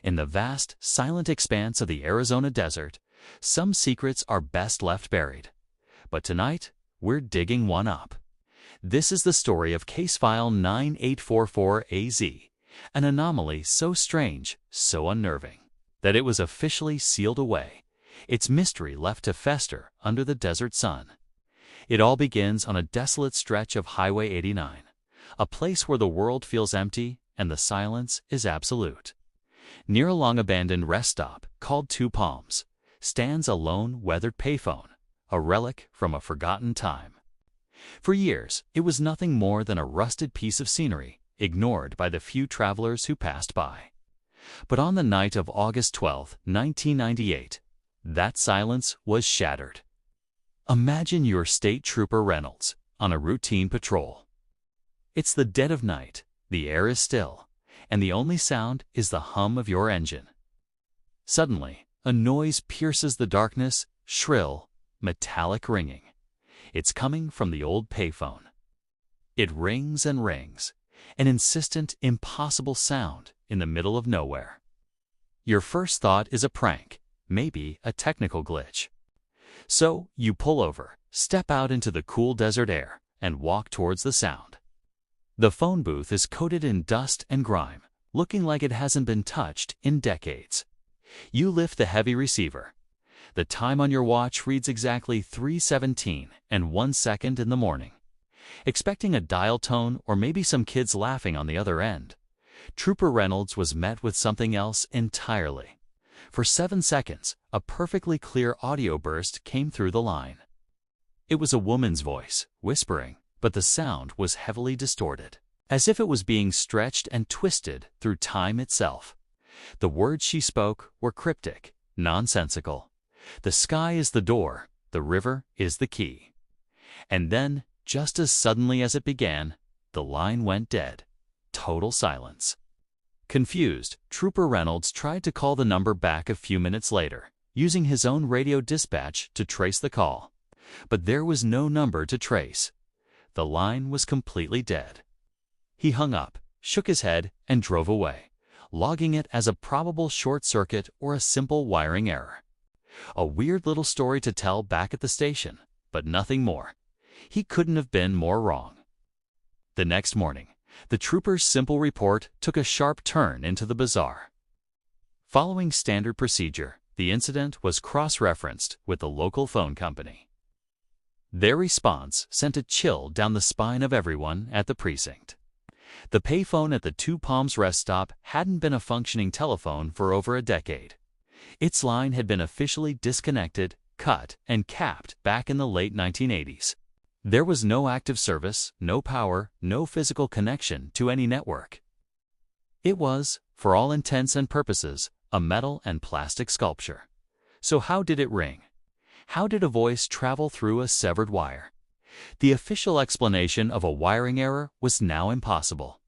In the vast, silent expanse of the Arizona desert, some secrets are best left buried. But tonight, we're digging one up. This is the story of Case File 9844-AZ, an anomaly so strange, so unnerving, that it was officially sealed away, its mystery left to fester under the desert sun. It all begins on a desolate stretch of Highway 89, a place where the world feels empty and the silence is absolute. Near a long-abandoned rest stop called Two Palms stands a lone, weathered payphone, a relic from a forgotten time. For years, it was nothing more than a rusted piece of scenery, ignored by the few travelers who passed by. But on the night of August 12, 1998, that silence was shattered. Imagine you're State Trooper Reynolds on a routine patrol. It's the dead of night, the air is still, and the only sound is the hum of your engine. Suddenly, a noise pierces the darkness, shrill, metallic ringing. It's coming from the old payphone. It rings and rings, an insistent, impossible sound in the middle of nowhere. Your first thought is a prank, maybe a technical glitch. So you pull over, step out into the cool desert air, and walk towards the sound. The phone booth is coated in dust and grime, looking like it hasn't been touched in decades. You lift the heavy receiver. The time on your watch reads exactly 3:17 and 1 second in the morning. Expecting a dial tone or maybe some kids laughing on the other end, Trooper Reynolds was met with something else entirely. For 7 seconds, a perfectly clear audio burst came through the line. It was a woman's voice, whispering, but the sound was heavily distorted, as if it was being stretched and twisted through time itself. The words she spoke were cryptic, nonsensical. The sky is the door, the river is the key. And then, just as suddenly as it began, the line went dead. Total silence. Confused, Trooper Reynolds tried to call the number back a few minutes later, using his own radio dispatch to trace the call. But there was no number to trace. The line was completely dead. He hung up, shook his head, and drove away, logging it as a probable short circuit or a simple wiring error. A weird little story to tell back at the station, but nothing more. He couldn't have been more wrong. The next morning, the trooper's simple report took a sharp turn into the bizarre. Following standard procedure, the incident was cross-referenced with the local phone company. Their response sent a chill down the spine of everyone at the precinct. The payphone at the Two Palms rest stop hadn't been a functioning telephone for over a decade. Its line had been officially disconnected, cut, and capped back in the late 1980s. There was no active service, no power, no physical connection to any network. It was, for all intents and purposes, a metal and plastic sculpture. So how did it ring? How did a voice travel through a severed wire? The official explanation of a wiring error was now impossible.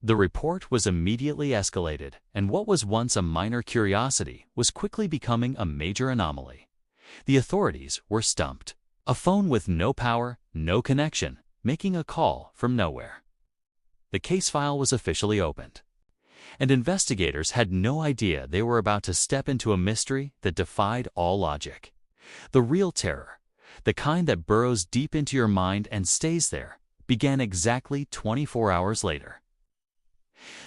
The report was immediately escalated, and what was once a minor curiosity was quickly becoming a major anomaly. The authorities were stumped. A phone with no power, no connection, making a call from nowhere. The case file was officially opened, and investigators had no idea they were about to step into a mystery that defied all logic. The real terror, the kind that burrows deep into your mind and stays there, began exactly 24 hours later.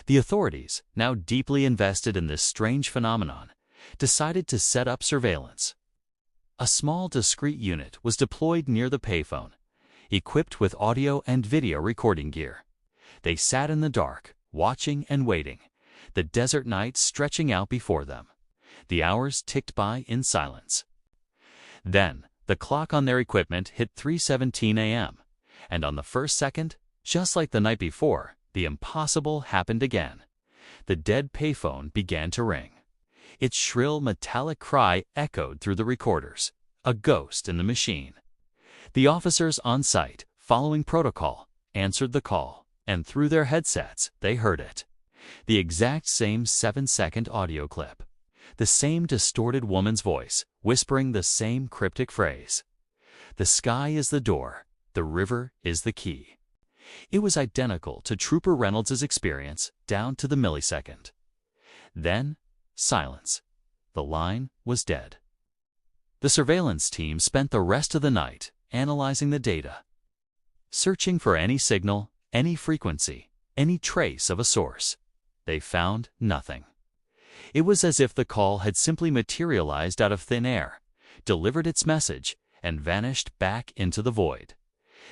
The authorities, now deeply invested in this strange phenomenon, decided to set up surveillance. A small, discreet unit was deployed near the payphone, equipped with audio and video recording gear. They sat in the dark, watching and waiting, the desert night stretching out before them. The hours ticked by in silence. Then, the clock on their equipment hit 3:17 a.m., and on the first second, just like the night before, the impossible happened again. The dead payphone began to ring. Its shrill metallic cry echoed through the recorders, a ghost in the machine. The officers on site, following protocol, answered the call, and through their headsets they heard it. The exact same 7-second audio clip. The same distorted woman's voice, whispering the same cryptic phrase. The sky is the door, the river is the key. It was identical to Trooper Reynolds' experience, down to the millisecond. Then, silence. The line was dead. The surveillance team spent the rest of the night analyzing the data, searching for any signal, any frequency, any trace of a source. They found nothing. It was as if the call had simply materialized out of thin air, delivered its message, and vanished back into the void.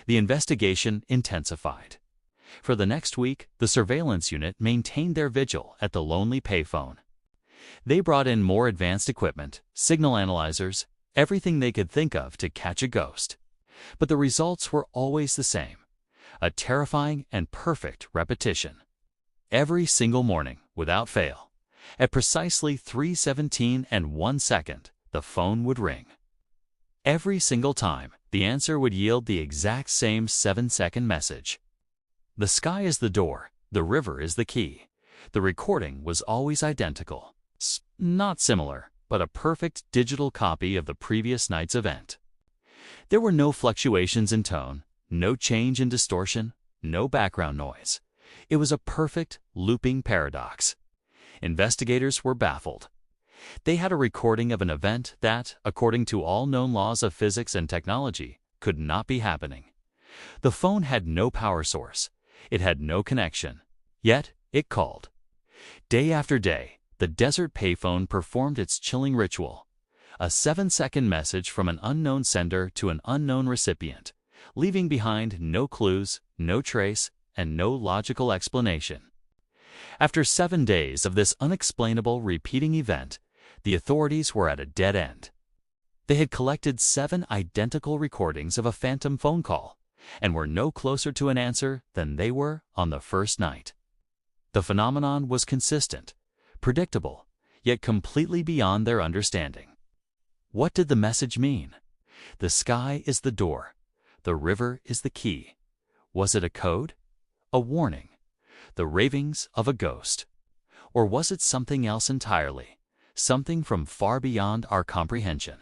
The investigation intensified. For the next week, the surveillance unit maintained their vigil at the lonely payphone. They brought in more advanced equipment, signal analyzers, everything they could think of to catch a ghost. But the results were always the same, a terrifying and perfect repetition. Every single morning, without fail, at precisely 3:17 and 1 second, the phone would ring. Every single time, the answer would yield the exact same 7-second message. The sky is the door, the river is the key. The recording was always identical. Not similar, but a perfect digital copy of the previous night's event. There were no fluctuations in tone, no change in distortion, no background noise. It was a perfect, looping paradox. Investigators were baffled. They had a recording of an event that, according to all known laws of physics and technology, could not be happening. The phone had no power source. It had no connection. Yet, it called. Day after day, the desert payphone performed its chilling ritual. A 7-second message from an unknown sender to an unknown recipient, leaving behind no clues, no trace, and no logical explanation. After 7 days of this unexplainable repeating event, the authorities were at a dead end. They had collected 7 identical recordings of a phantom phone call, and were no closer to an answer than they were on the first night. The phenomenon was consistent, predictable, yet completely beyond their understanding. What did the message mean? The sky is the door. The river is the key. Was it a code? A warning? The ravings of a ghost? Or was it something else entirely? Something from far beyond our comprehension?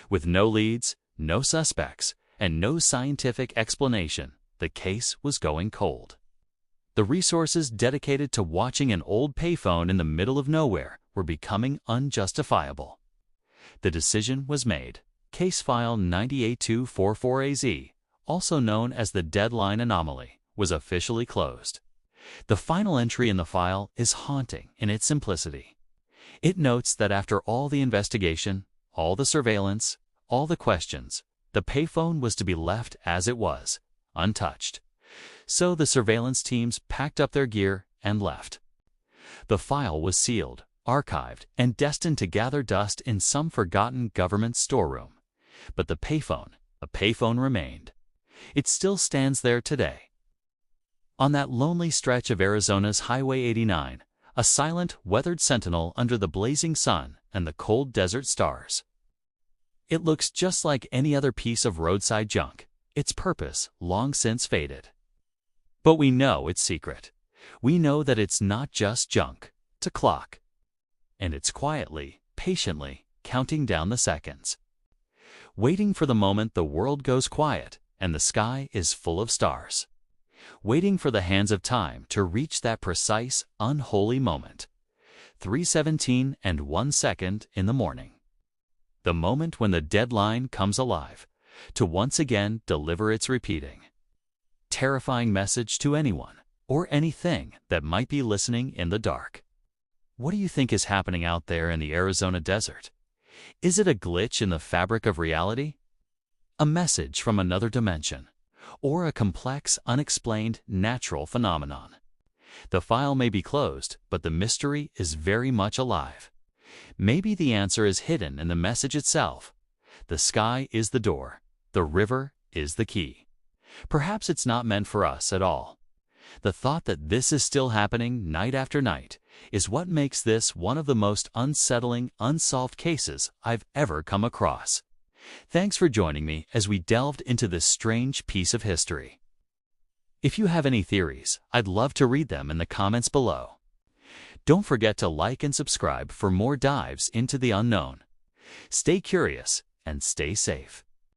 With no leads, no suspects, and no scientific explanation, the case was going cold. The resources dedicated to watching an old payphone in the middle of nowhere were becoming unjustifiable. The decision was made. Case file 98244AZ, also known as the deadline anomaly, was officially closed. The final entry in the file is haunting in its simplicity. It notes that after all the investigation, all the surveillance, all the questions, the payphone was to be left as it was, untouched. So the surveillance teams packed up their gear and left. The file was sealed, archived, and destined to gather dust in some forgotten government storeroom. But the payphone, a payphone remained. It still stands there today. On that lonely stretch of Arizona's Highway 89, a silent, weathered sentinel under the blazing sun and the cold desert stars. It looks just like any other piece of roadside junk, its purpose long since faded. But we know its secret. We know that it's not just junk, it's a clock. And it's quietly, patiently, counting down the seconds. Waiting for the moment the world goes quiet and the sky is full of stars. Waiting for the hands of time to reach that precise, unholy moment. 3:17 and 1 second in the morning. The moment when the deadline comes alive, to once again deliver its repeating, terrifying message to anyone or anything that might be listening in the dark. What do you think is happening out there in the Arizona desert? Is it a glitch in the fabric of reality? A message from another dimension? Or a complex, unexplained, natural phenomenon? The file may be closed, but the mystery is very much alive. Maybe the answer is hidden in the message itself. The sky is the door. The river is the key. Perhaps it's not meant for us at all. The thought that this is still happening night after night is what makes this one of the most unsettling, unsolved cases I've ever come across. Thanks for joining me as we delved into this strange piece of history. If you have any theories, I'd love to read them in the comments below. Don't forget to like and subscribe for more dives into the unknown. Stay curious and stay safe.